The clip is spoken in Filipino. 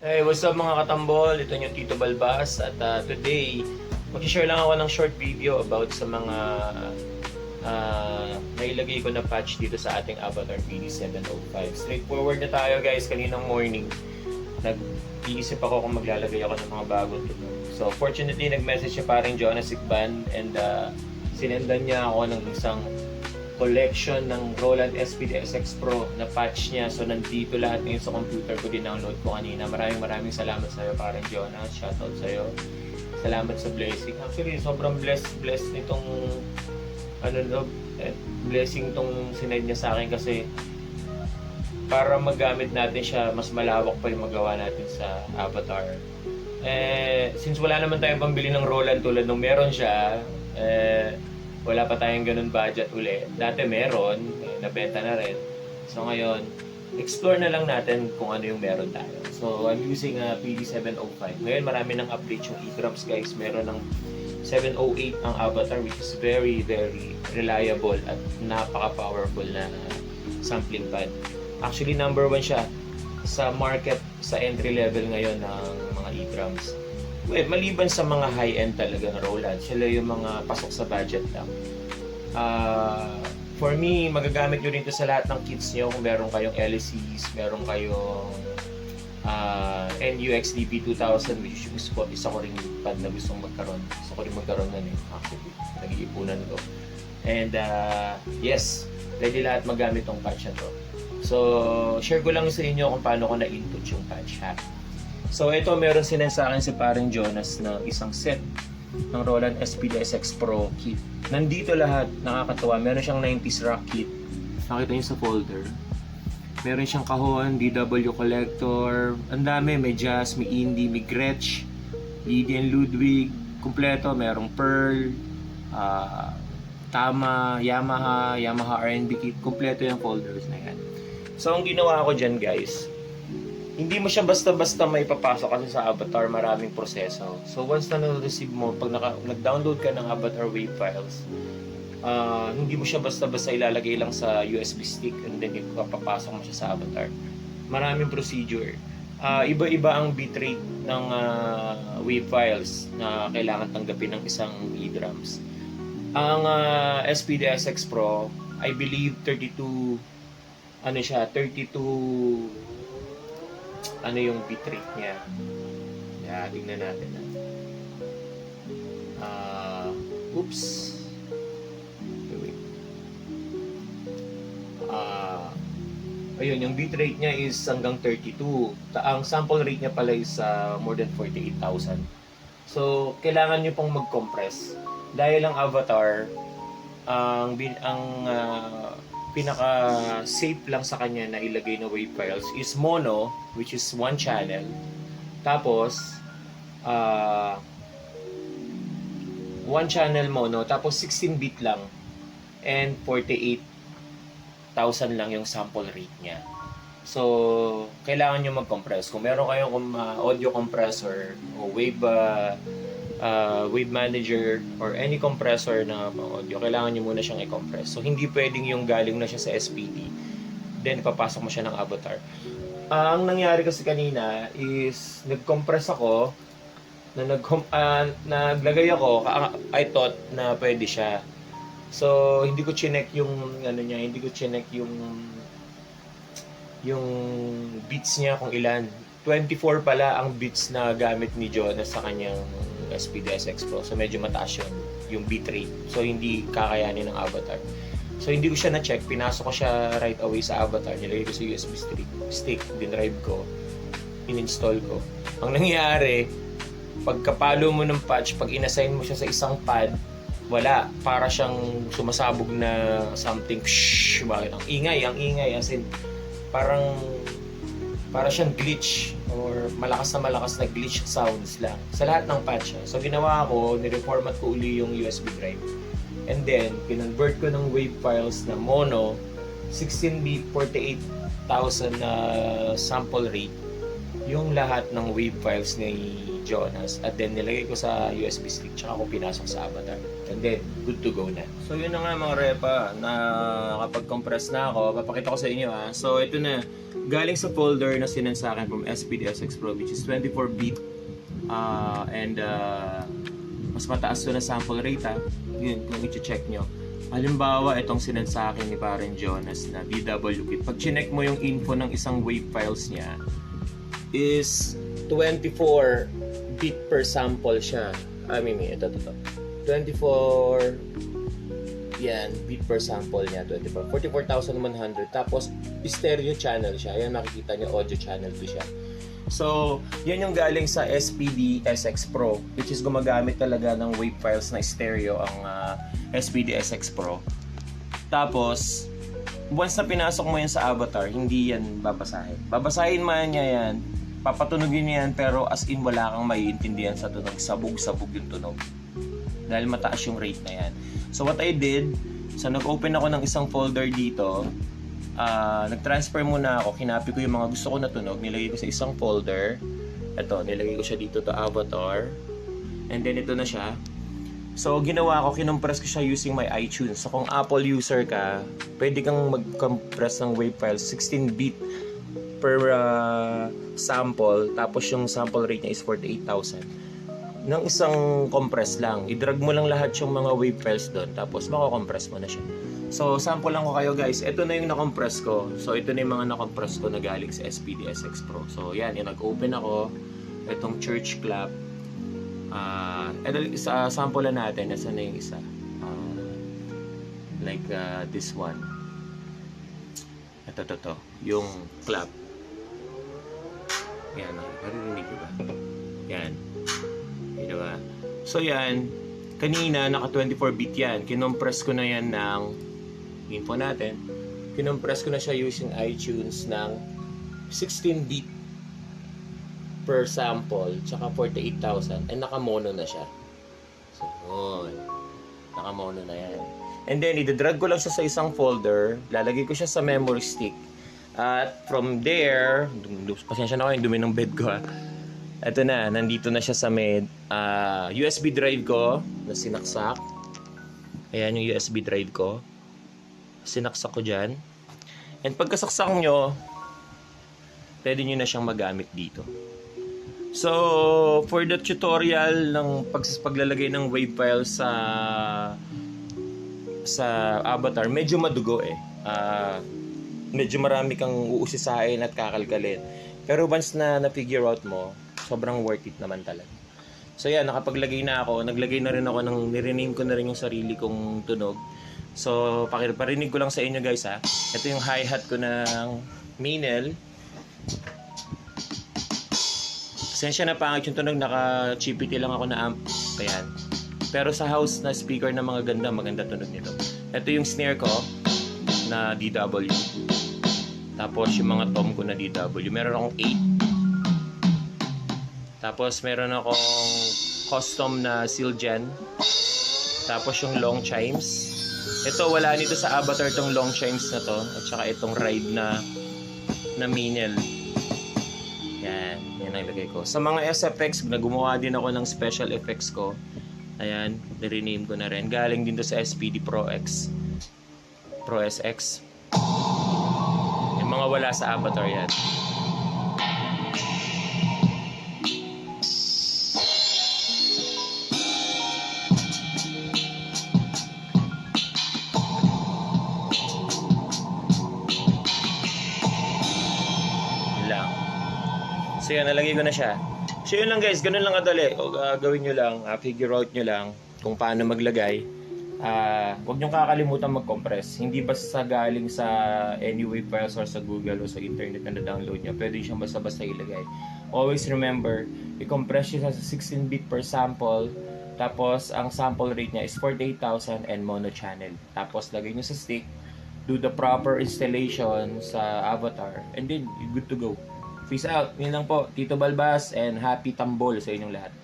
Hey, what's up mga katambol? Ito yung Tito Balbas at today, mag-share lang ako ng short video about sa mga nailagay ko na patch dito sa ating Avatar PD705. Straightforward na tayo guys, kaninang morning nag-iisip ako kung maglalagay ako ng mga bagong tunog. So fortunately, nag-message siya paring Jonas Sigban and sinendan niya ako ng isang collection ng Roland SPD-SX Pro na patch niya. So nandito lahat ngayon sa computer ko, din-download ko kanina. Maraming salamat sa iyo parang Jonas. Shoutout sa iyo. Salamat sa blessing. Actually, sobrang blessed nitong blessing tong sinend niya sa akin kasi para magamit natin siya, mas malawak pa yung magawa natin sa Avatar. Since wala naman tayong pambili ng Roland tulad nung meron siya, wala pa tayong ganun budget uli. Dati meron, nabenta na rin. So ngayon, explore na lang natin kung ano yung meron tayo. So I'm using a PD705. Ngayon marami ng update yung e-drums guys. Meron ng 708 ang Avatar, which is very reliable at napaka-powerful na sampling pad. Actually number 1 siya sa market sa entry level ngayon ng mga e-drums. Maliban sa mga high-end talagang Roland, sila yung mga pasok sa budget lang. For me, magagamit nyo rin ito sa lahat ng kits nyo. Kung meron kayong LCs, meron kayong NUXDP 2000, which is isa ko rin pad na gustong magkaroon. Gusto ko rin magkaroon na actually. Nag-iipunan ko. And yes, ready lahat magamit tong patch na to. So, share ko lang sa inyo kung paano ko na-input yung patch ha. So ito, meron sinend sa akin si paring Jonas na isang set ng Roland SPD-SX Pro kit. Nandito lahat, nakakatawa. Meron siyang 90s rock kit. Nakita niyo sa folder. Meron siyang kahon, DW collector. Ang dami, may jazz, may indie, may Gretsch, Lady and Ludwig. Kompleto, merong Pearl, Tama, Yamaha R&B kit. Kompleto yung folders na yan. So ang ginawa ko dyan guys, hindi mo siya basta-basta may papasok kasi sa Avatar, maraming proseso. So once na na-receive mo, pag nag-download ka ng Avatar wave files, hindi mo siya basta-basta ilalagay lang sa USB stick and then papasok mo siya sa Avatar. Maraming procedure. Iba-iba ang bitrate ng wave files na kailangan tanggapin ng isang e-drums. Ang SPD-SX Pro, I believe 32 yung bitrate niya. Tingnan natin. Oops. Wait. Ayun, yung bitrate niya is hanggang 32. Ang sample rate niya pala is more than 48,000. So, kailangan niyo pong mag-compress. Dahil ang Avatar, ang pinaka-safe lang sa kanya na ilagay na wave files is mono, which is one channel. Tapos, one channel mono, tapos 16-bit lang. And 48,000 lang yung sample rate niya. So, kailangan nyo mag-compress. Kung meron kayong audio compressor o wave manager or any compressor na audio, kailangan nyo muna siyang i-compress. So hindi pwedeng yung galing na siya sa SPD then papasok mo siya ng Avatar. Ang nangyari kasi kanina is nag-compress ako na naglagay ako, I thought na pwede siya. So hindi ko chinek yung hindi ko chinek yung beats niya kung ilan. 24 pala ang beats na gamit ni Jonas sa kanyang SPD-SX Pro. So medyo mataas yung bitrate. So hindi kakayanin ng Avatar. So hindi ko siya na-check. Pinasok ko siya right away sa Avatar. Nilagay ko sa USB stick. Dinrive ko. In-install ko. Ang nangyari, pagkapalo mo ng patch, pag in-assign mo siya sa isang pad, wala. Para siyang sumasabog na something. Bakit? Ang ingay. As in, para siyang glitch or malakas na glitch sounds lang sa lahat ng patch. So ginawa ko, ni-reformat ko uli yung USB drive and then kinonvert ko ng wave files na mono 16-bit 48,000 sample rate. yung lahat ng wave files ni Jonas at then nilagay ko sa USB stick tsaka ko pinasok sa Avatar. And then, good to go na. So yun na nga mga repa, na kapag compress na ako, papakita ko sa inyo ha. So ito na, galing sa folder na sinend sa akin from SPDSX Pro which is 24-bit and mas mataas to na sample rate ha. Yun, kung i-check nyo. Halimbawa, itong sinend sa akin ni Parent Jonas na DW kit. Pag chinek mo yung info ng isang wave files niya, is 24 bit per sample siya. Ito. 24 yan, bit per sample niya, 44,100. Tapos, stereo channel siya. Ayan, makikita niyo, audio channel 2 siya. So, yan yung galing sa SPD SX Pro, which is gumagamit talaga ng wave files na stereo ang SPD SX Pro. Tapos, once na pinasok mo yan sa Avatar, hindi yan babasahin. Babasahin man niya yan, papatunogin niya yan, pero as in wala kang maiintindihan sa tunog. Sabog-sabog yung tunog. Dahil mataas yung rate na yan. So, what I did, nag-open ako ng isang folder dito. Nag-transfer muna ako, kinapi ko yung mga gusto ko na tunog, nilagay ko sa isang folder. Ito, nilagay ko siya dito to Avatar. And then ito na siya. So, ginawa ko, kinompress ko siya using my iTunes. So, kung Apple user ka, pwede kang mag-compress ng wave files, 16-bit per sample. Tapos yung sample rate niya is 48,000. Ng isang compress lang. I-drag mo lang lahat yung mga wave files doon. Tapos, mako-compress mo na siya. So, sample lang ko kayo guys. Ito na yung na-compress ko. So, ito na yung mga na-compress ko na galing sa SPDSX Pro. So, yan. Nag-open ako. Itong church clap. Ito, sample na natin. Nasaan na yung isa? This one. Ito. Yung clap. Yan. Marinig ko ba? Yan. Diba? So, yan. Kanina, naka 24-bit yan. Kinompress ko na yan ng info natin. Kinompress ko na siya using iTunes ng 16-bit per sample, tsaka 48,000, and naka-mono na siya. So, yun. Naka-mono na yan. And then, i-drag ko lang siya sa isang folder, lalagay ko siya sa memory stick. At from there, pasensya na ako yung dumi ng bed ko ha. Ito na, nandito na siya sa may USB drive ko na sinaksak. Ayan yung USB drive ko. Sinaksak ko dyan. And pagkasaksak nyo, pwede nyo na siyang magamit dito. So, for the tutorial ng paglalagay ng wave file sa Avatar, medyo madugo eh. Medyo marami kang uusisain at kakalkalin. Pero once na na-figure out mo, sobrang worth it naman talaga. So yan, nakapaglagay na ako. Naglagay na rin ako nirename ko na rin yung sarili kong tunog. So, parinig ko lang sa inyo guys ha. Ito yung hi-hat ko ng Minel. Pasensya na pangit yung tunog, naka-chippity lang ako na amp. Ayan. Pero sa house na speaker na mga ganda, maganda tunog nito. Ito yung snare ko na DW. Tapos yung mga tom ko na DW. Meron akong 8. Tapos meron akong custom na Silgen. Tapos yung long chimes. Ito wala nito sa Avatar tong long chimes na to. At saka itong ride na Minel. Yan ang ilagay ko. Sa mga SFX, gumawa din ako ng special effects ko. Ayan, nirename ko na rin. Galing din to sa SPD Pro X. Pro SX. Yung mga wala sa Avatar yan. So yan, nalagay ko na siya. So yun lang guys, ganun lang kadali. Gawin nyo lang, figure out nyo lang kung paano maglagay. Huwag nyo kakalimutan mag-compress. Hindi basta galing sa any wave files or sa Google o sa internet na na-download nyo. Pwede siyang basta-basta ilagay. Always remember, i-compress siya sa 16-bit per sample. Tapos, ang sample rate niya is 48,000 and mono channel. Tapos, lagay nyo sa stick. Do the proper installation sa Avatar. And then, you're good to go. Peace out. Yun lang po. Tito Balbas and happy tambol sa inyong lahat.